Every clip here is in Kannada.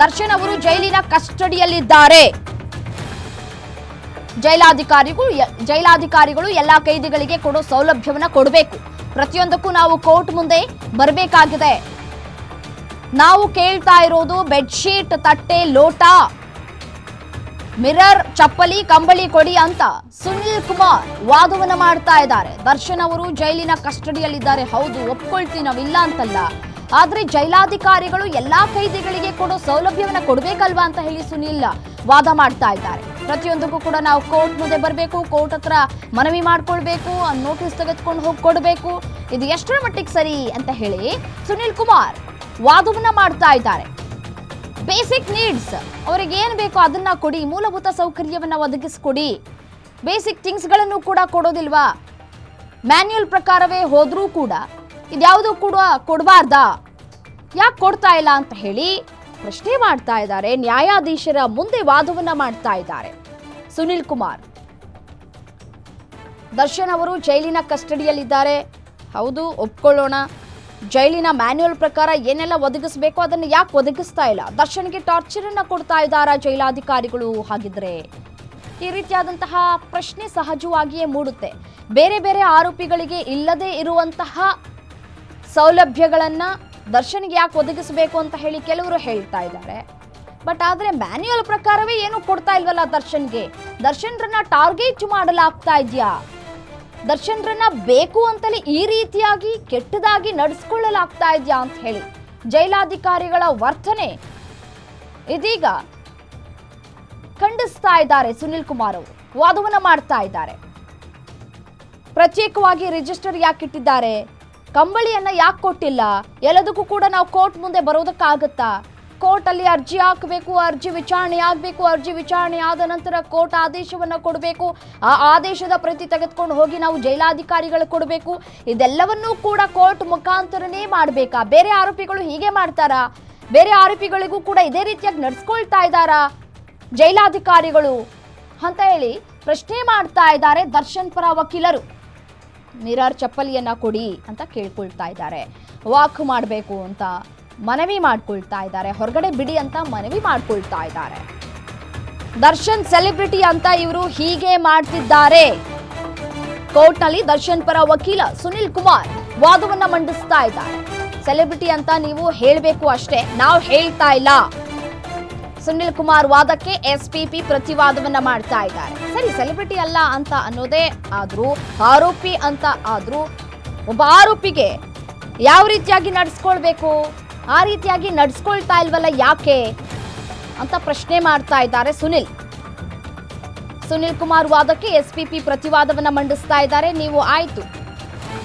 ದರ್ಶನ್ ಅವರು ಜೈಲಿನ ಕಸ್ಟಡಿಯಲ್ಲಿದ್ದಾರೆ. ಜೈಲಾಧಿಕಾರಿಗಳು ಎಲ್ಲಾ ಕೈದಿಗಳಿಗೆ ಕೊಡೋ ಸೌಲಭ್ಯವನ್ನ ಕೊಡಬೇಕು. ಪ್ರತಿಯೊಂದಕ್ಕೂ ನಾವು ಕೋರ್ಟ್ ಮುಂದೆ ಬರಬೇಕಾಗಿದೆ. ನಾವು ಕೇಳ್ತಾ ಇರೋದು ಬೆಡ್ಶೀಟ್, ತಟ್ಟೆ, ಲೋಟ, ಮಿರರ್, ಚಪ್ಪಲಿ, ಕಂಬಳಿ ಕೊಡಿ ಅಂತ ಸುನಿಲ್ ಕುಮಾರ್ ವಾದವನ್ನ ಮಾಡ್ತಾ ಇದ್ದಾರೆ. ದರ್ಶನ್ ಅವರು ಜೈಲಿನ ಕಸ್ಟಡಿಯಲ್ಲಿದ್ದಾರೆ. ಹೌದು, ಒಪ್ಕೊಳ್ತೀವಿ, ನಾವಿಲ್ಲ ಅಂತಲ್ಲ. ಆದ್ರೆ ಜೈಲಾಧಿಕಾರಿಗಳು ಎಲ್ಲಾ ಕೈದಿಗಳಿಗೆ ಕೊಡೋ ಸೌಲಭ್ಯವನ್ನ ಕೊಡ್ಬೇಕಲ್ವಾ ಅಂತ ಹೇಳಿ ಸುನಿಲ್ ವಾದ ಮಾಡ್ತಾ ಇದ್ದಾರೆ. ಪ್ರತಿಯೊಂದಕ್ಕೂ ಕೂಡ ನಾವು ಕೋರ್ಟ್ ಮುಂದೆ ಬರಬೇಕು, ಕೋರ್ಟ್ ಹತ್ರ ಮನವಿ ಮಾಡ್ಕೊಳ್ಬೇಕು, ನೋಟಿಸ್ ತೆಗೆದುಕೊಂಡು ಹೋಗಿ ಕೊಡಬೇಕು. ಇದು ಎಷ್ಟರ ಮಟ್ಟಿಗೆ ಸರಿ ಅಂತ ಹೇಳಿ ಸುನಿಲ್ ಕುಮಾರ್ ವಾದವನ್ನ ಮಾಡ್ತಾ ಇದ್ದಾರೆ. ಬೇಸಿಕ್ ನೀಡ್ಸ್, ಅವರಿಗೆ ಏನು ಬೇಕೋ ಅದನ್ನ ಕೊಡಿ, ಮೂಲಭೂತ ಸೌಕರ್ಯವನ್ನ ಒದಗಿಸ್ಕೊಡಿ. ಬೇಸಿಕ್ ಥಿಂಗ್ಸ್ ಗಳನ್ನು ಕೂಡ ಕೊಡೋದಿಲ್ವಾ? ಮ್ಯಾನ್ಯುಯಲ್ ಪ್ರಕಾರವೇ ಹೋದ್ರೂ ಕೂಡ ಇದ್ಯಾವುದು ಕೂಡ ಕೊಡಬಾರ್ದಾ? ಯಾಕೆ ಕೊಡ್ತಾ ಇಲ್ಲ ಅಂತ ಹೇಳಿ ಪ್ರಶ್ನೆ ಮಾಡ್ತಾ ಇದ್ದಾರೆ. ನ್ಯಾಯಾಧೀಶರ ಮುಂದೆ ವಾದವನ್ನ ಮಾಡ್ತಾ ಇದ್ದಾರೆ ಸುನಿಲ್ ಕುಮಾರ್. ದರ್ಶನ್ ಅವರು ಜೈಲಿನ ಕಸ್ಟಡಿಯಲ್ಲಿದ್ದಾರೆ. ಹೌದು, ಒಪ್ಕೊಳ್ಳೋಣ. ಜೈಲಿನ ಮ್ಯಾನ್ಯುಯಲ್ ಪ್ರಕಾರ ಏನೆಲ್ಲ ಒದಗಿಸಬೇಕು ಅದನ್ನು ಯಾಕೆ ಒದಗಿಸ್ತಾ ಇಲ್ಲ? ದರ್ಶನ್ಗೆ ಟಾರ್ಚರ್ ಅನ್ನ ಕೊಡ್ತಾ ಇದ್ದಾರಾ ಜೈಲಾಧಿಕಾರಿಗಳು? ಹಾಗಿದ್ರೆ ಈ ರೀತಿಯಾದಂತಹ ಪ್ರಶ್ನೆ ಸಹಜವಾಗಿಯೇ ಮೂಡುತ್ತೆ. ಬೇರೆ ಬೇರೆ ಆರೋಪಿಗಳಿಗೆ ಇಲ್ಲದೆ ಇರುವಂತಹ ಸೌಲಭ್ಯಗಳನ್ನ ದರ್ಶನ್ಗೆ ಯಾಕೆ ಒದಗಿಸಬೇಕು ಅಂತ ಹೇಳಿ ಕೆಲವರು ಹೇಳ್ತಾ ಇದ್ದಾರೆ. ಬಟ್ ಆದ್ರೆ ಮ್ಯಾನ್ಯುಯಲ್ ಪ್ರಕಾರವೇ ಏನು ಕೊಡ್ತಾ ಇಲ್ವಲ್ಲ ದರ್ಶನ್ಗೆ. ದರ್ಶನ್ರನ್ನ ಟಾರ್ಗೆಟ್ ಮಾಡಲಾಗ್ತಾ ಇದೆಯಾ? ದರ್ಶನ್ರನ್ನ ಬೇಕು ಅಂತಲೇ ಈ ರೀತಿಯಾಗಿ ಕೆಟ್ಟದಾಗಿ ನಡೆಸ್ಕೊಳ್ಳಲಾಗ್ತಾ ಇದೆಯಾ ಅಂತ ಹೇಳಿ ಜೈಲಾಧಿಕಾರಿಗಳ ವರ್ತನೆ ಇದೀಗ ಖಂಡಿಸ್ತಾ ಇದ್ದಾರೆ ಸುನಿಲ್ ಕುಮಾರ್ ಅವರು. ವಾದವನ್ನ ಮಾಡ್ತಾ ಇದ್ದಾರೆ. ಪ್ರತ್ಯೇಕವಾಗಿ ರಿಜಿಸ್ಟರ್ ಯಾಕೆ ಇಟ್ಟಿದ್ದಾರೆ? ಕಂಬಳಿಯನ್ನ ಯಾಕೆ ಕೊಟ್ಟಿಲ್ಲ? ಎಲ್ಲದಕ್ಕೂ ಕೂಡ ನಾವು ಕೋರ್ಟ್ ಮುಂದೆ ಬರೋದಕ್ಕಾಗತ್ತಾ? ಕೋರ್ಟ್ ಅಲ್ಲಿ ಅರ್ಜಿ ಹಾಕಬೇಕು, ಅರ್ಜಿ ವಿಚಾರಣೆ ಆಗಬೇಕು, ಅರ್ಜಿ ವಿಚಾರಣೆ ಆದ ನಂತರ ಕೋರ್ಟ್ ಆದೇಶವನ್ನ ಕೊಡಬೇಕು, ಆ ಆದೇಶದ ಪ್ರತಿ ತೆಗೆದುಕೊಂಡು ಹೋಗಿ ನಾವು ಜೈಲಾಧಿಕಾರಿಗಳು ಕೊಡಬೇಕು. ಇದೆಲ್ಲವನ್ನೂ ಕೂಡ ಕೋರ್ಟ್ ಮುಖಾಂತರನೇ ಮಾಡಬೇಕಾ? ಬೇರೆ ಆರೋಪಿಗಳು ಹೀಗೆ ಮಾಡ್ತಾರಾ? ಬೇರೆ ಆರೋಪಿಗಳಿಗೂ ಕೂಡ ಇದೇ ರೀತಿಯಾಗಿ ನಡ್ಸ್ಕೊಳ್ತಾ ಇದ್ದಾರಾ ಜೈಲಾಧಿಕಾರಿಗಳು ಅಂತ ಹೇಳಿ ಪ್ರಶ್ನೆ ಮಾಡ್ತಾ ಇದ್ದಾರೆ ದರ್ಶನ್ ಪರ ವಕೀಲರು. ಮಿರರ್, ಚಪ್ಪಲಿಯನ್ನ ಕೊಡಿ ಅಂತ ಕೇಳ್ಕೊಳ್ತಾ ಇದ್ದಾರೆ. ವಾಕ್ ಮಾಡಬೇಕು ಅಂತ ಮನವಿ ಮಾಡ್ಕೊಳ್ತಾ ಇದ್ದಾರೆ. ಹೊರಗಡೆ ಬಿಡಿ ಅಂತ ಮನವಿ ಮಾಡ್ಕೊಳ್ತಾ ಇದ್ದಾರೆ. ದರ್ಶನ್ ಸೆಲೆಬ್ರಿಟಿ ಅಂತ ಇವರು ಹೀಗೆ ಮಾಡ್ತಿದ್ದಾರೆ. ಕೋರ್ಟ್ನಲ್ಲಿ ದರ್ಶನ್ ಪರ ವಕೀಲ ಸುನಿಲ್ ಕುಮಾರ್ ವಾದವನ್ನ ಮಂಡಿಸ್ತಾ ಇದ್ದಾರೆ. ಸೆಲೆಬ್ರಿಟಿ ಅಂತ ನೀವು ಹೇಳಬೇಕು ಅಷ್ಟೇ, ನಾವು ಹೇಳ್ತಾ ಇಲ್ಲ. ಸುನಿಲ್ ಕುಮಾರ್ ವಾದಕ್ಕೆ ಎಸ್ಪಿಪಿ ಪ್ರತಿವಾದವನ್ನ ಮಾಡ್ತಾ ಇದ್ದಾರೆ. ಸರಿ, ಸೆಲೆಬ್ರಿಟಿ ಅಲ್ಲ ಅಂತ ಅನ್ನೋದೇ ಆದ್ರೂ, ಆರೋಪಿ ಅಂತ ಆದ್ರೂ, ಒಬ್ಬ ಆರೋಪಿಗೆ ಯಾವ ರೀತಿಯಾಗಿ ನಡೆಸ್ಕೊಳ್ಬೇಕು ಆ ರೀತಿಯಾಗಿ ನಡೆಸ್ಕೊಳ್ತಾ ಇಲ್ವಲ್ಲ ಯಾಕೆ ಅಂತ ಪ್ರಶ್ನೆ ಮಾಡ್ತಾ ಇದ್ದಾರೆ ಸುನಿಲ್ ಕುಮಾರ್ ವಾದಕ್ಕೆ ಎಸ್ಪಿಪಿ ಪ್ರತಿವಾದವನ್ನ ಮಂಡಿಸ್ತಾ ಇದ್ದಾರೆ. ನೀವು ಆಯ್ತು,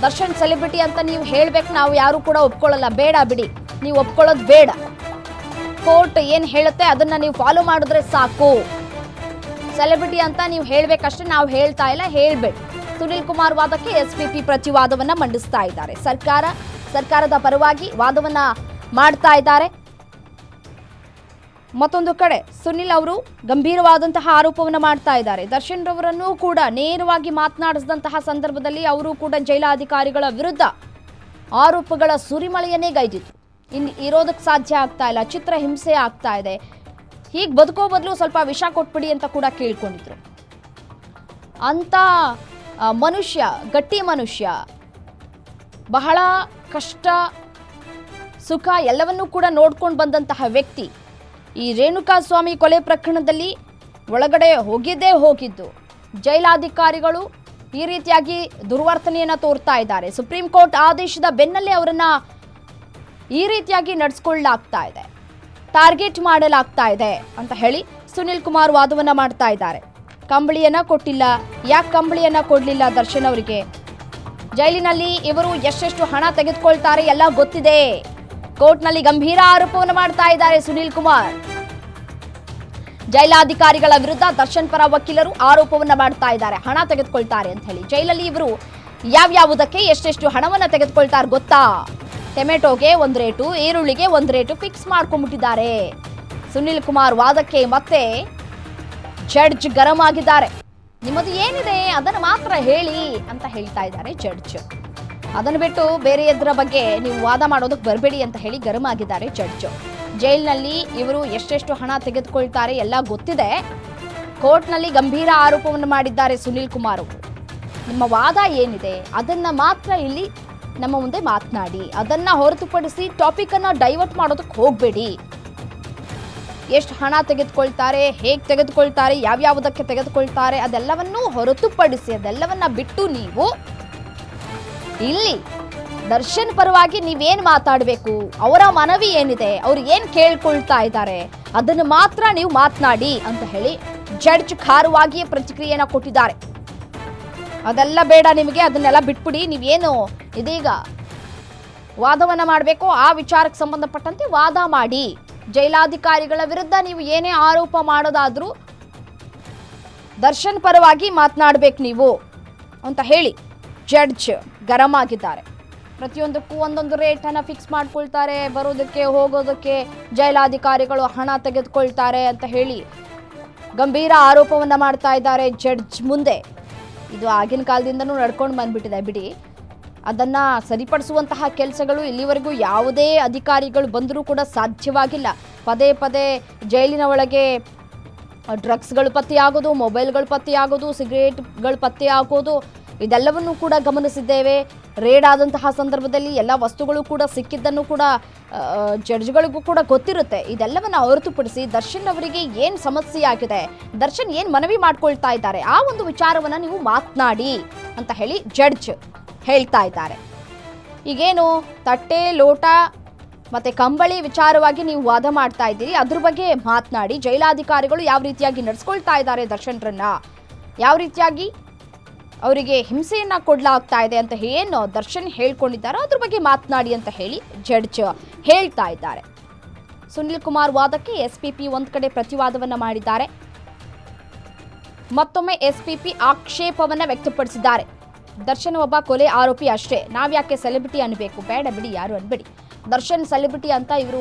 ದರ್ಶನ್ ಸೆಲೆಬ್ರಿಟಿ ಅಂತ ನೀವು ಹೇಳ್ಬೇಕು, ನಾವು ಯಾರು ಕೂಡ ಒಪ್ಕೊಳ್ಳಲ್ಲ. ಬೇಡ ಬಿಡಿ, ನೀವು ಒಪ್ಕೊಳ್ಳೋದು ಬೇಡ. ಕೋರ್ಟ್ ಏನ್ ಹೇಳುತ್ತೆ ಅದನ್ನ ನೀವು ಫಾಲೋ ಮಾಡಿದ್ರೆ ಸಾಕು. ಸೆಲೆಬ್ರಿಟಿ ಅಂತ ನೀವು ಹೇಳ್ಬೇಕಷ್ಟೇ, ನಾವು ಹೇಳ್ತಾ ಇಲ್ಲ, ಹೇಳ್ಬೇಡಿ. ಸುನಿಲ್ ಕುಮಾರ್ ವಾದಕ್ಕೆ ಎಸ್ಪಿಪಿ ಪ್ರತಿವಾದವನ್ನ ಮಂಡಿಸ್ತಾ ಇದ್ದಾರೆ. ಸರ್ಕಾರದ ಪರವಾಗಿ ವಾದವನ್ನ ಮಾಡ್ತಾ ಇದ್ದಾರೆ. ಮತ್ತೊಂದು ಕಡೆ ಸುನಿಲ್ ಅವರು ಗಂಭೀರವಾದಂತಹ ಆರೋಪವನ್ನ ಮಾಡ್ತಾ ಇದ್ದಾರೆ. ದರ್ಶನ್ ರವರನ್ನು ಕೂಡ ನೇರವಾಗಿ ಮಾತನಾಡಿಸಿದಂತಹ ಸಂದರ್ಭದಲ್ಲಿ ಅವರು ಕೂಡ ಜೈಲಾಧಿಕಾರಿಗಳ ವಿರುದ್ಧ ಆರೋಪಗಳ ಸುರಿಮಳೆಯನ್ನೇ ಗೈದಿದ್ರು. ಇನ್ನು ಇರೋದಕ್ಕೆ ಸಾಧ್ಯ ಆಗ್ತಾ ಇಲ್ಲ, ಚಿತ್ರ ಹಿಂಸೆ ಆಗ್ತಾ ಇದೆ, ಹೀಗೆ ಬದುಕೋ ಬದಲು ಸ್ವಲ್ಪ ವಿಷ ಕೊಟ್ಬಿಡಿ ಅಂತ ಕೂಡ ಕೇಳ್ಕೊಂಡಿದ್ರು. ಅಂತ ಮನುಷ್ಯ, ಗಟ್ಟಿ ಮನುಷ್ಯ, ಬಹಳ ಕಷ್ಟ ಸುಖ ಎಲ್ಲವನ್ನೂ ಕೂಡ ನೋಡ್ಕೊಂಡು ಬಂದಂತಹ ವ್ಯಕ್ತಿ ಈ ರೇಣುಕಾಸ್ವಾಮಿ ಕೊಲೆ ಪ್ರಕರಣದಲ್ಲಿ ಒಳಗಡೆ ಹೋಗಿದ್ದು. ಜೈಲಾಧಿಕಾರಿಗಳು ಈ ರೀತಿಯಾಗಿ ದುರ್ವರ್ತನೆಯನ್ನ ತೋರ್ತಾ ಇದ್ದಾರೆ. ಸುಪ್ರೀಂ ಕೋರ್ಟ್ ಆದೇಶದ ಬೆನ್ನಲ್ಲೇ ಅವರನ್ನ ಈ ರೀತಿಯಾಗಿ ನಡೆಸ್ಕೊಳ್ಳಲಾಗ್ತಾ ಇದೆ, ಟಾರ್ಗೆಟ್ ಮಾಡಲಾಗ್ತಾ ಇದೆ ಅಂತ ಹೇಳಿ ಸುನಿಲ್ ಕುಮಾರ್ ವಾದವನ್ನ ಮಾಡ್ತಾ ಇದ್ದಾರೆ. ಕಂಬಳಿಯನ್ನ ಕೊಟ್ಟಿಲ್ಲ, ಯಾಕೆ ಕಂಬಳಿಯನ್ನ ಕೊಡ್ಲಿಲ್ಲ ದರ್ಶನ್ ಅವರಿಗೆ? ಜೈಲಿನಲ್ಲಿ ಇವರು ಎಷ್ಟೆಷ್ಟು ಹಣ ತೆಗೆದುಕೊಳ್ತಾರೆ ಎಲ್ಲ ಗೊತ್ತಿದೆ. ಕೋರ್ಟ್ನಲ್ಲಿ ಗಂಭೀರ ಆರೋಪವನ್ನು ಮಾಡ್ತಾ ಇದ್ದಾರೆ ಸುನಿಲ್ ಕುಮಾರ್. ಜೈಲಾಧಿಕಾರಿಗಳ ವಿರುದ್ಧ ದರ್ಶನ್ ಪರ ವಕೀಲರು ಆರೋಪವನ್ನ ಮಾಡ್ತಾ ಇದ್ದಾರೆ, ಹಣ ತೆಗೆದುಕೊಳ್ತಾರೆ ಅಂತ ಹೇಳಿ. ಜೈಲಲ್ಲಿ ಇವರು ಯಾವ್ಯಾವುದಕ್ಕೆ ಎಷ್ಟೆಷ್ಟು ಹಣವನ್ನ ತೆಗೆದುಕೊಳ್ತಾರೆ ಗೊತ್ತಾ? ಟೊಮೆಟೊಗೆ ಒಂದು ರೇಟು, ಈರುಳ್ಳಿಗೆ ಒಂದು ರೇಟು ಫಿಕ್ಸ್ ಮಾಡ್ಕೊಂಡ್ಬಿಟ್ಟಿದ್ದಾರೆ. ಸುನಿಲ್ ಕುಮಾರ್ ವಾದಕ್ಕೆ ಮತ್ತೆ ಜಡ್ಜ್ ಗರಂ ಆಗಿದ್ದಾರೆ. ನಿಮ್ಮದು ಏನಿದೆ ಅದನ್ನು ಮಾತ್ರ ಹೇಳಿ ಅಂತ ಹೇಳ್ತಾ ಇದ್ದಾರೆ ಜಡ್ಜ್. ಅದನ್ನು ಬಿಟ್ಟು ಬೇರೆ ಎದ್ರ ಬಗ್ಗೆ ನೀವು ವಾದ ಮಾಡೋದಕ್ಕೆ ಬರಬೇಡಿ ಅಂತ ಹೇಳಿ ಗರಂ ಆಗಿದ್ದಾರೆ ಜಡ್ಜ್. ಜೈಲಿನಲ್ಲಿ ಇವರು ಎಷ್ಟೆಷ್ಟು ಹಣ ತೆಗೆದುಕೊಳ್ತಾರೆ ಎಲ್ಲ ಗೊತ್ತಿದೆ. ಕೋರ್ಟ್ನಲ್ಲಿ ಗಂಭೀರ ಆರೋಪವನ್ನು ಮಾಡಿದ್ದಾರೆ ಸುನೀಲ್ ಕುಮಾರ್ ಅವರು. ನಿಮ್ಮ ವಾದ ಏನಿದೆ ಅದನ್ನ ಮಾತ್ರ ಇಲ್ಲಿ ನಮ್ಮ ಮುಂದೆ ಮಾತನಾಡಿ, ಅದನ್ನ ಹೊರತುಪಡಿಸಿ ಟಾಪಿಕ್ ಅನ್ನ ಡೈವರ್ಟ್ ಮಾಡೋದಕ್ಕೆ ಹೋಗಬೇಡಿ. ಎಷ್ಟು ಹಣ ತೆಗೆದುಕೊಳ್ತಾರೆ, ಹೇಗೆ ತೆಗೆದುಕೊಳ್ತಾರೆ, ಯಾವ್ಯಾವುದಕ್ಕೆ ತೆಗೆದುಕೊಳ್ತಾರೆ ಅದೆಲ್ಲವನ್ನೂ ಹೊರತುಪಡಿಸಿ, ಅದೆಲ್ಲವನ್ನ ಬಿಟ್ಟು ನೀವು ಇಲ್ಲಿ ದರ್ಶನ್ ಪರವಾಗಿ ನೀವೇನು ಮಾತಾಡಬೇಕು, ಅವರ ಮನವಿ ಏನಿದೆ, ಅವ್ರು ಏನು ಕೇಳ್ಕೊಳ್ತಾ ಇದ್ದಾರೆ ಅದನ್ನು ಮಾತ್ರ ನೀವು ಮಾತನಾಡಿ ಅಂತ ಹೇಳಿ ಜಡ್ಜ್ ಖಾರವಾಗಿಯೇ ಪ್ರತಿಕ್ರಿಯೆಯನ್ನು ಕೊಟ್ಟಿದ್ದಾರೆ. ಅದೆಲ್ಲ ಬೇಡ ನಿಮಗೆ, ಅದನ್ನೆಲ್ಲ ಬಿಟ್ಬಿಡಿ, ನೀವೇನು ಇದೀಗ ವಾದವನ್ನ ಮಾಡಬೇಕು ಆ ವಿಚಾರಕ್ಕೆ ಸಂಬಂಧಪಟ್ಟಂತೆ ವಾದ ಮಾಡಿ. ಜೈಲಾಧಿಕಾರಿಗಳ ವಿರುದ್ಧ ನೀವು ಏನೇ ಆರೋಪ ಮಾಡೋದಾದ್ರೂ ದರ್ಶನ್ ಪರವಾಗಿ ಮಾತನಾಡಬೇಕು ನೀವು ಅಂತ ಹೇಳಿ ಜಡ್ಜ್ ಗರಂ ಆಗಿದ್ದಾರೆ. ಪ್ರತಿಯೊಂದಕ್ಕೂ ಒಂದೊಂದು ರೇಟನ್ನು ಫಿಕ್ಸ್ ಮಾಡ್ಕೊಳ್ತಾರೆ, ಬರೋದಕ್ಕೆ ಹೋಗೋದಕ್ಕೆ ಜೈಲಾಧಿಕಾರಿಗಳು ಹಣ ತೆಗೆದುಕೊಳ್ತಾರೆ ಅಂತ ಹೇಳಿ ಗಂಭೀರ ಆರೋಪವನ್ನು ಮಾಡ್ತಾ ಇದ್ದಾರೆ ಜಡ್ಜ್ ಮುಂದೆ. ಇದು ಆಗಿನ ಕಾಲದಿಂದನೂ ನಡ್ಕೊಂಡು ಬಂದ್ಬಿಟ್ಟಿದೆ ಬಿಡಿ. ಅದನ್ನು ಸರಿಪಡಿಸುವಂತಹ ಕೆಲಸಗಳು ಇಲ್ಲಿವರೆಗೂ ಯಾವುದೇ ಅಧಿಕಾರಿಗಳು ಬಂದರೂ ಕೂಡ ಸಾಧ್ಯವಾಗಿಲ್ಲ. ಪದೇ ಪದೇ ಜೈಲಿನ ಒಳಗೆ ಡ್ರಗ್ಸ್ಗಳು ಪತ್ತೆಯಾಗೋದು, ಮೊಬೈಲ್ಗಳು ಪತ್ತೆಯಾಗೋದು, ಸಿಗರೇಟ್ಗಳು ಪತ್ತೆಯಾಗೋದು ಇದೆಲ್ಲವನ್ನೂ ಕೂಡ ಗಮನಿಸಿದ್ದೇವೆ. ರೇಡ್ ಆದಂತಹ ಸಂದರ್ಭದಲ್ಲಿ ಎಲ್ಲ ವಸ್ತುಗಳು ಕೂಡ ಸಿಕ್ಕಿದ್ದನ್ನು ಕೂಡ ಜಡ್ಜ್ಗಳಿಗೂ ಕೂಡ ಗೊತ್ತಿರುತ್ತೆ. ಇದೆಲ್ಲವನ್ನು ಹೊರತುಪಡಿಸಿ ದರ್ಶನ್ ಅವರಿಗೆ ಏನು ಸಮಸ್ಯೆ ಆಗಿದೆ, ದರ್ಶನ್ ಏನು ಮನವಿ ಮಾಡ್ಕೊಳ್ತಾ ಇದ್ದಾರೆ ಆ ಒಂದು ವಿಚಾರವನ್ನು ನೀವು ಮಾತನಾಡಿ ಅಂತ ಹೇಳಿ ಜಡ್ಜ್ ಹೇಳ್ತಾ ಇದ್ದಾರೆ. ಈಗೇನು ತಟ್ಟೆ ಲೋಟ ಮತ್ತು ಕಂಬಳಿ ವಿಚಾರವಾಗಿ ನೀವು ವಾದ ಮಾಡ್ತಾ ಇದ್ದೀರಿ, ಅದ್ರ ಬಗ್ಗೆ ಮಾತನಾಡಿ. ಜೈಲಾಧಿಕಾರಿಗಳು ಯಾವ ರೀತಿಯಾಗಿ ನಡೆಸ್ಕೊಳ್ತಾ ಇದ್ದಾರೆ ದರ್ಶನ್ರನ್ನ, ಯಾವ ರೀತಿಯಾಗಿ ಅವರಿಗೆ ಹಿಂಸೆಯನ್ನು ಕೊಡಲಾಗ್ತಾ ಇದೆ ಅಂತ ಏನು ದರ್ಶನ್ ಹೇಳ್ಕೊಂಡಿದ್ದಾರೋ ಅದ್ರ ಬಗ್ಗೆ ಮಾತನಾಡಿ ಅಂತ ಹೇಳಿ ಜಡ್ಜ್ ಹೇಳ್ತಾ ಇದ್ದಾರೆ. ಸುನೀಲ್ ಕುಮಾರ್ ವಾದಕ್ಕೆ ಎಸ್ಪಿಪಿ ಒಂದು ಕಡೆ ಪ್ರತಿವಾದವನ್ನು ಮಾಡಿದ್ದಾರೆ. ಮತ್ತೊಮ್ಮೆ ಎಸ್ಪಿಪಿ ಆಕ್ಷೇಪವನ್ನು ವ್ಯಕ್ತಪಡಿಸಿದ್ದಾರೆ. ದರ್ಶನ್ ಒಬ್ಬ ಕೊಲೆ ಆರೋಪಿ ಅಷ್ಟೇ, ನಾವ್ಯಾಕೆ ಸೆಲೆಬ್ರಿಟಿ ಅನ್ಬೇಕು, ಬೇಡ ಬಿಡಿ, ಯಾರು ಅನ್ಬೇಡಿ. ದರ್ಶನ್ ಸೆಲೆಬ್ರಿಟಿ ಅಂತ ಇವರು